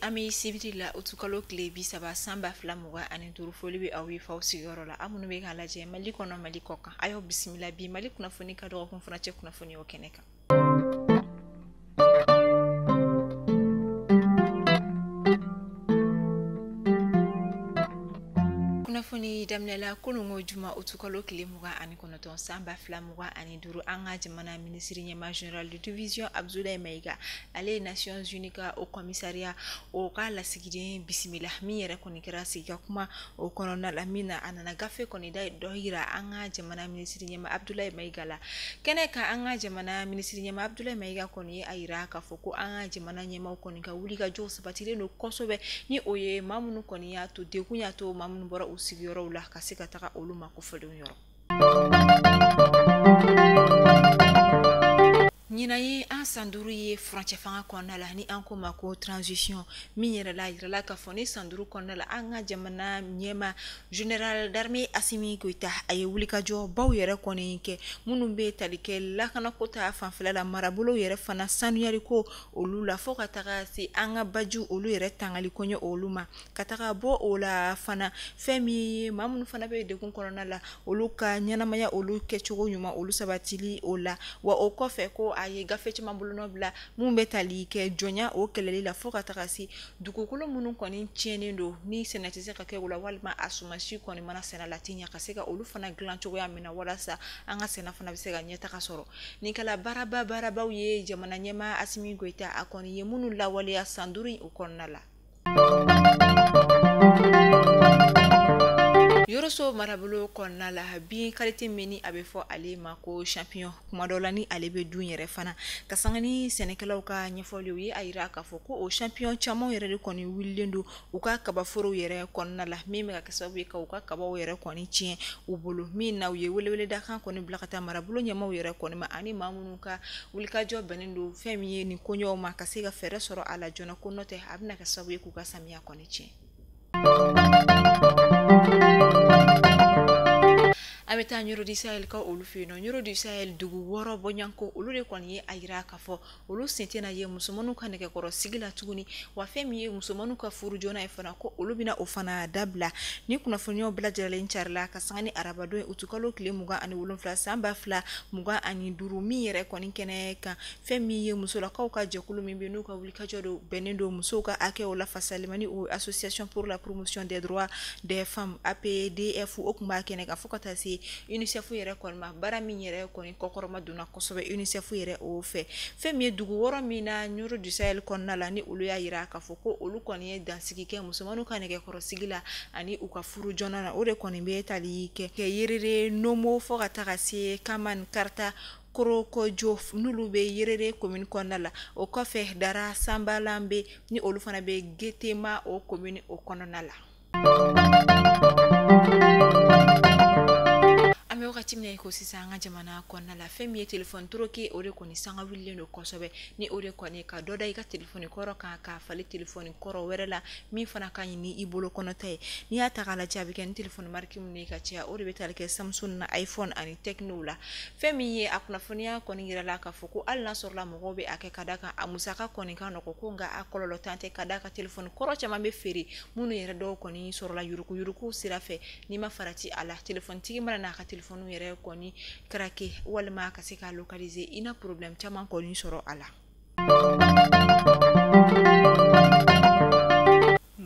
Ami sibiri la utukalo kile bi saba samba fila muga ani duru foli be awi faw sigiyɔrɔ la amunu be k'a lajɛ mali kɔnɔ mali kɔ kan ayo bisimila bi mali kunnafoni ka dɔgɔkun fana cɛ kunnafoni o kɛnɛ kan kunnafoni daminɛla kunungo juma utukalo kile muga ani kɔnɔtɔn samba fila muga ani duru an ka jamana ministre ɲɛma général de division Abdoulaye Mayiga ale Nations Unies ka o commissariat o ka lasigiden bisimila min yɛrɛ kɔni kɛra sigi ka kuma o kɔnɔna la min na a nana gafe kɔni da dɔ yira an ka jamana ministre ɲɛma Abdoulaye Mayiga la kɛnɛ ka an ka jamana ministre ɲɛma Abdoulaye Mayiga kɔni ye a yira k'a fɔ ko an ka jamana ɲɛmaw kɔni ka wuli ka jɔ sabatilen don kosɛbɛ ni o ye maa minnu kɔni y'a to degun y'a to maa minnu bɔra u sigiyɔrɔw la ka se ka taga olu ma kofɔlenw yɔrɔ ɲina ye an san duuru ye furancɛ fanga kɔnɔna la ni an ko ma ko transition min yɛrɛ la yirala k'a fɔ ni san duuru kɔnɔna la an ka jamana ɲɛma général d'armée Assimi Goïta a ye wulikajɔ baw yɛrɛ kɔni kɛ minnu bɛ tali kɛ lakanako ta fanfɛla la marabolo yɛrɛ fana sanuyali ko olu la fo ka taga se an ka baju olu yɛrɛ tangali kɔɲɛ olu ma ka taga bɔ o la fana fɛn min maa minnu fana bɛ degun kɔnɔna la olu ka ɲɛnamaya olu kɛcogo ɲuman olu sabatili o la wa o kɔfɛ ko a ye gafe caman bolonɔ bila mun bɛ tali kɛ jɔnya o kɛlɛli la fo ka taga se dugukolo minnu kɔni tiɲɛnen don ni sɛnɛ tɛ se ka kɛ o la walima a sumasi kɔni mana sɛnɛ la tiɲɛ ka se ka olu fana dilan cogoya min na walasa an ka sɛnɛ fana bɛ se ka ɲɛtaga sɔrɔ ni kala baarabaw ye jamana ɲɛma Assimi Goïta a kɔni ye minnu lawaleya san duuru o kɔnɔna la Yoroso marabolo kɔnɔna la bin qualité min ni a bɛ fɔ ale ma ko champion kuma dɔ la ni ale bɛ dun yɛrɛ fana ka sanga ni sɛnɛkɛlaw ka ɲɛfɔliw ye a yira k'a fɔ ko o champion caman yɛrɛ de kɔni wulilen don u ka kabaforow yɛrɛ kɔnɔna la min bɛ ka kɛ sababu ye ka u ka kabaw yɛrɛ kɔni tiɲɛ u bolo min na u ye welewele da kan kɔni bila ka taa marabolo ɲɛmaw yɛrɛ kɔni ma ani maa minnu ka wulikajɔ bɛnnen don fɛn min ye nin koɲɛw ma ka se ka fɛɛrɛ sɔrɔ a la joona ko nɔtɛ a bɛna kɛ sababu ye k'u ka samiya kɔni tiɲɛ an bɛ taa Ɲuro du Sahel ka olu fɛ yen nɔ Ɲuro du Sahel dugu wɔɔrɔ bɔɲanko olu de kɔni ye a yira k'a fɔ olu sen tɛna ye musomanninw ka nɛgɛkɔrɔ sigi la tuguni wa fɛn min ye musomanninw ka furu joona ye fana ko olu bɛna o fana dabila ni kunnafoniyaw bɛɛ lajɛlen carila ka sanga ni arabadon ye utukalo tile 27 san 2025 min yɛrɛ kɔni kɛnɛ kan fɛn min ye musolakaw ka jɛkulu min bɛ n'u ka wulikajɔ do bɛnnen don musow ka hakɛw la fasalima ni o association pour la promotion des droits des femmes APDF o kun b'a kɛnɛ kan fo ka taa se UNICEF yɛrɛ kɔni ma bara min yɛrɛ kɔni kɔkɔrɔma donna kosɛbɛ UNICEF yɛrɛ o fɛ fɛn min ye dugu wɔɔrɔ min na Ɲuro du Sahel kɔnɔna la ni olu y'a yira k'a fɔ ko olu kɔni ye dansigi kɛ musomanninw ka nɛgɛkɔrɔsigi la ani u ka furu joona na o de kɔni bɛ tali kɛ yerere nomo fo ka taga se Kaman Karta Korokojo n'olu bɛ yerere commune kɔnɔna la o kɔfɛ Dara Sambalambe ni olu fana bɛ Getema o commune o kɔnɔna la an bɛ wagati min ko sisan an ka jamana kɔnɔna la fɛn min ye téléphone troqué o de kɔni sanga wulilen don kosɛbɛ ni o de kɔni ka dɔ da i ka téléphone kɔrɔ kan ka fali téléphone kɔrɔ wɛrɛ la min fana ka ɲi ni i bolo kɔnɔta ye n'i y'a ta k'a lajɛ a bɛ kɛ ni téléphone marque min ye ka caya o de bɛ tali kɛ Samsung na iPhone ani Tecno la fɛn min ye a kunnafoniya kɔni yirala k'a fɔ ko hali n'a sɔrɔla mɔgɔw bɛ a kɛ ka da kan a musaka kɔni ka nɔgɔ ko nka a kɔlɔlɔ tan tɛ ka da ka téléphone kɔrɔ caman bɛ feere minnu yɛrɛ dɔw kɔni sɔrɔla yuruku sira fɛ n'i ma farati a la téléphone tigi mana n'a ka téléphone yɛrɛ kɔni craqué walima ka se ka localiser ina problème caman kɔni sɔrɔ a la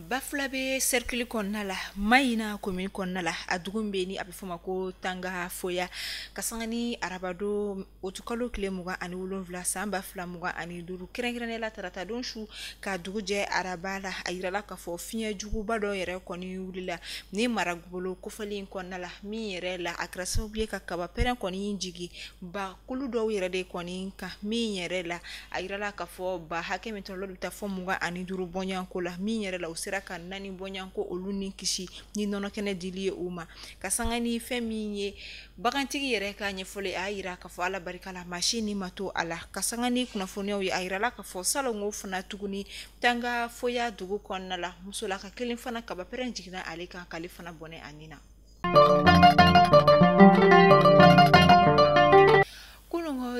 Bafula bɛ cercle kɔnɔna la Mayina commune kɔnɔna la a dugu bɛ ni a bɛ fɔ ma ko Tanga Foya ka sanga ni arabado utukalo tile 27 san 2025 kɛrɛnkɛrɛnnenya la tarata don su ka dugu jɛ araba la a yirala k'a fɔ fiɲɛ juguba dɔ yɛrɛ kɔni wulila ni marabolo kofɔli kɔnɔna la min yɛrɛ la a kɛra sababu ye ka kaba pɛrɛn kɔni jigi ba kulu dɔw yɛrɛ de kɔni kan min yɛrɛ la a yirala k'a fɔ ba hakɛ min tɔlɔ bɛ taa fɔ 25 bɔɲanko la min yɛrɛ la o sera ka nani bɔɲanko olu ni kisi ni nɔnɔ kɛnɛ dili ye u ma ka sanga ni fɛn min ye bagantigi yɛrɛ ka ɲɛfɔli a yira k'a fɔ ala barika la machine ni ma to a la ka sanga ni kunnafoniyaw ye a yirala k'a fɔ salongo fana tuguni Tanga Foya dugu kɔnɔna la musola ka kelen fana kaba pɛrɛn jiginna ale kan k'ale fana bɔnɛ a nin na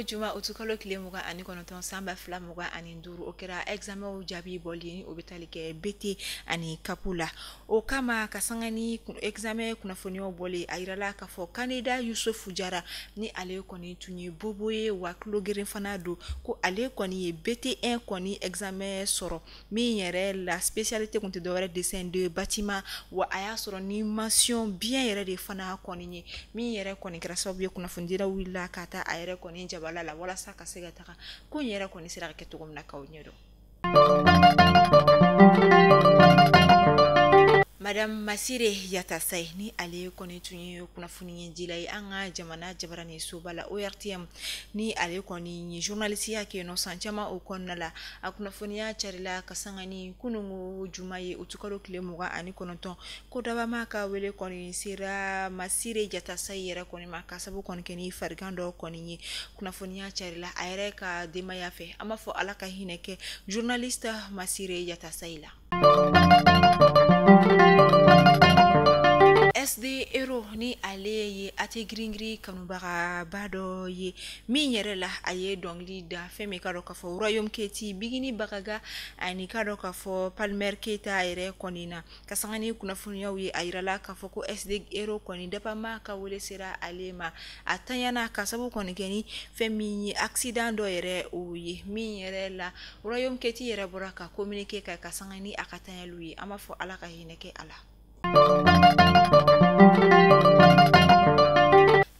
juma utukalo kile muga ani konoton samba fla muga ani nduru okera examen o jabi bolini obitali ke beti ani kapula o kama kasangani examen kuna fonio boli airala ka fo Canada Yusufu Jara ni ale koni tunye boboye wa klogerin fanado ko ale koni ye beti 1 koni examen soro mi yere la spécialité kunte do dessin de bâtiment wa aya soro ni mention bien yere de fana koni ni mi yere koni grâce bien kuna fondira willa kata ayere koni jabala la wala saka sega taka ko yere koni sira ke tugum na kawnyedo Madame Masire Yatasai ni ale koni tunye kuna funi jilai anga jamana jabarani subala ORTM ni ale koni journaliste yake no sanchama okonna la akuna funi ya charila kasangani kunungu jumaye utukalo kile muga ani kononton ko daba maka wele koni sira Masire Yatasai yera koni maka sabu koni keni fargando koni kuna funi ya charila ayre ka dema yafe ama fo alaka hineke journaliste Masire Yatasai la SD Ero ni ale ye ate gringri kanubaga bado ye mi yere la aye dongli da feme kado ka fo royaume keti bigini bagaga ani kado ka fo Palmer Keita ere konina kasangani kuna funya wi ayirala ka fo ko SD Ero koni dapa ma ka wole sira alema atanyana kasabu koni geni femi accident do ere o ye mi yere la royaume keti yere boraka communiquer ka kasangani akatanya lui ama fo alaka hineke ala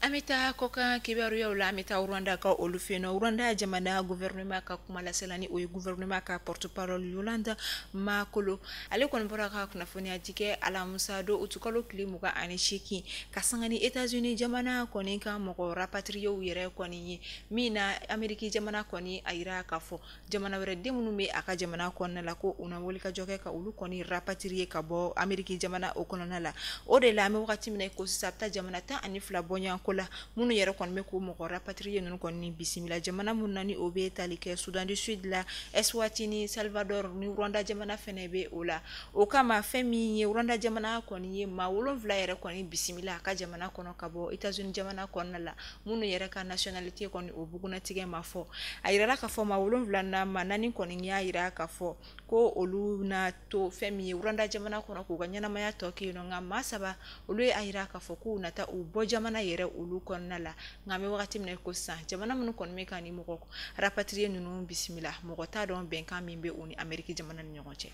Amita koka kibaru ya ula amita Rwanda ka olufeno Rwanda jamana gouvernement ka kumala selani o gouvernement ka porte-parole Yolanda Makolo ale kon boraka kuna foni ajike ala musado utukalo klimuka anishiki kasangani États-Unis jamana koni ka moko rapatrier yere koni mina Ameriki jamana koni aira kafo jamana were demunu me aka jamana konna la ko una wolika joke ka ulu koni rapatrier ka bo Ameriki jamana okonona la o de la me wakati mina ko sabta jamana ta anifla bonya kola munu yere kon me ko mo rapatrier non kon ni bisimila jamana mun nani obe talike Sudan du Sud la Eswatini Salvador ni Rwanda jamana fenebe ola o kama femi Rwanda jamana kon ye ma wolon vla yere kon ni bisimila ka jamana kono kabo États-Unis jamana kon la munu yere ka nationalité kon obuguna tige mafo ayira ka fo ma wolon vla na manani kon ni ayira ka fo ko olu na to femi Rwanda jamana kono ko ganyana maya toki no ngama saba olu ayira ka fo ko nata ubo jamana yere ulu konna la ngame wakati mne ko sa jamana mun kon me kan ni moko rapatrier nunu bismillah moko ta don ben kan mimbe uni Ameriki jamana ni nyogoche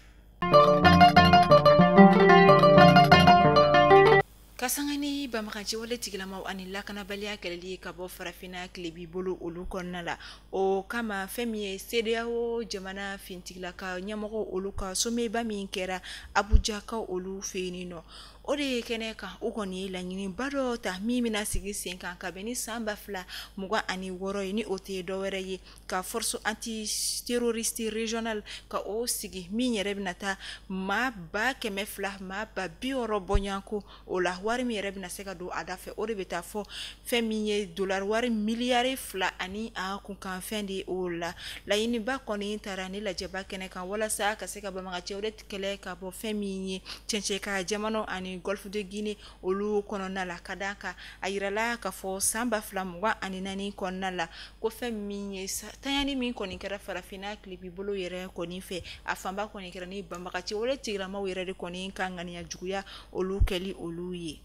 kasangani bamakaji wale tigilama ani lakana balia keleli kabo farafina klebi bolo olu konna la o kama femi CEDEAO jamana fintigla ka nyamoko olu ka some ba min kera Abuja ka olu fenino ode kene ka ukoni la nyini baro ta mimina sigi sen kan ka beni samba fla muga ani woro ni ote do were yi ka force anti terroriste régional ka o sigi mi yere binata ma ba keme fla ma ba bioro bonyanko o la wari mi yere bina seka do adafe ode beta fo femi dollar wari milliard fla ani a kun kan fendi o la yini ba koni tarani la jeba kene kan wala sa ka seka ba maga chewde kele ka bo femi chenche ka jamano ani Golfe de Guinée olu konona la kadaka ayirala ka fo samba flamwa ani nani konna la ko femi tayani min koni kera farafina klibi bolo yere koni fe afamba koni kera ni bambaka ci wole tigra ma were koni kangani ya juguya olu keli olu ye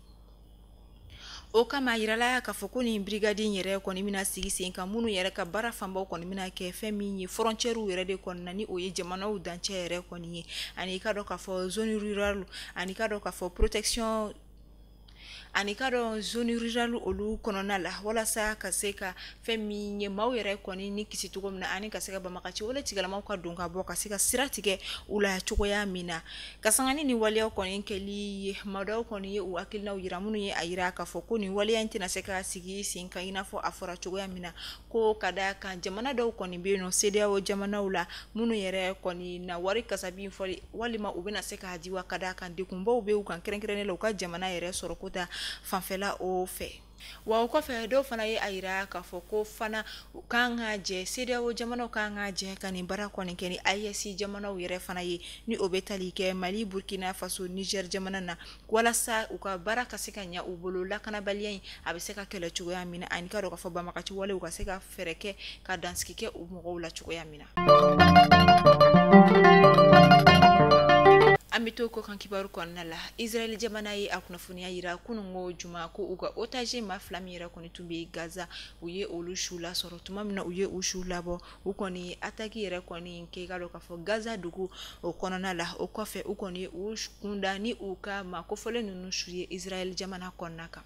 o kama yirala ka foko ni brigade yere koni mina sigi sen kan munu yere ka bara famba koni mina ke femi frontière yere de koni nani o ye jamana u danche yere koni ani ka do ka fo zone rurale ani ka do ka fo protection ani kado zone rural olu konona la wala sa ka seka femi nye maw yere koni ni kisi tugo mina ani ka seka ba makachi wala tigala maw ka donga bo ka seka siratige ula chugo ya mina kasangani ni wale koni keli madaw koni ye u akil na yira munu ye ayira ka foko ni wale yanti na seka sigi sinka ina fo afora chugo ya mina ko kada ka jamana daw koni be no CEDEAO jamana ula munu yere koni na wari kasabi foli walima ubena seka hadiwa kada kan dikumbo ube u kan kerenkerene la ka jamana yere sorokota fanfela o fe wa ko fe do fana ye ayira ka fo ko fana kan ga je CEDEAO jamana kan ga je kan bara ko ni keni IEC jamana yere fana ye ni obetali ke Mali Burkina Faso Niger jamana na wala sa u ka bara ka se ka nya u bolo la kana baliyan a be se ka kele chugo ya mina an ka do ka fo ba maka ci wala u ka se ka fereke ka danski ke u mo la chugo ya mina amito ko kan kibaru konna la Israel jamana yi akuna funi yira kunungo juma ko uga otage ma flamira koni tumbe Gaza uye olu shula soro tumamna uye ushula bo ukoni ataki yira koni nke galo ka fo Gaza dugu okonona la okofe ukoni ushkunda ni uka makofole nunu shuye Israel jamana konnaka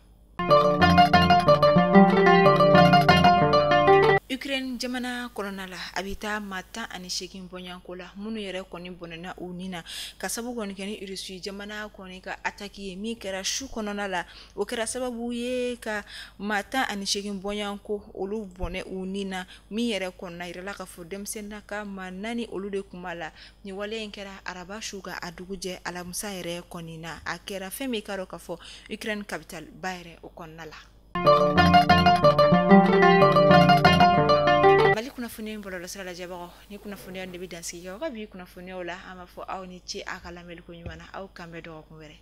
Ukraine jamana kolona la abita mata ani shekin bonyanko la munu yere koni bonena unina kasabu koni keni Russie jamana koni ka ataki mi kera shu konona la o kera sababu ye ka mata ani shekin bonyanko olu bone unina mi yere konna irela ka fo demsenda ka manani olu de kumala ni wale kera araba shuga aduguje alamusa yere konina akera femi karo ka fo Ukraine capital bayre o konna la Mali kuna funi mbolo la sala jabako ni kuna funi ya ndebi dansi ya wabi kuna funi ola ama fo au ni chi akala meli kunyumana au kambe do ko were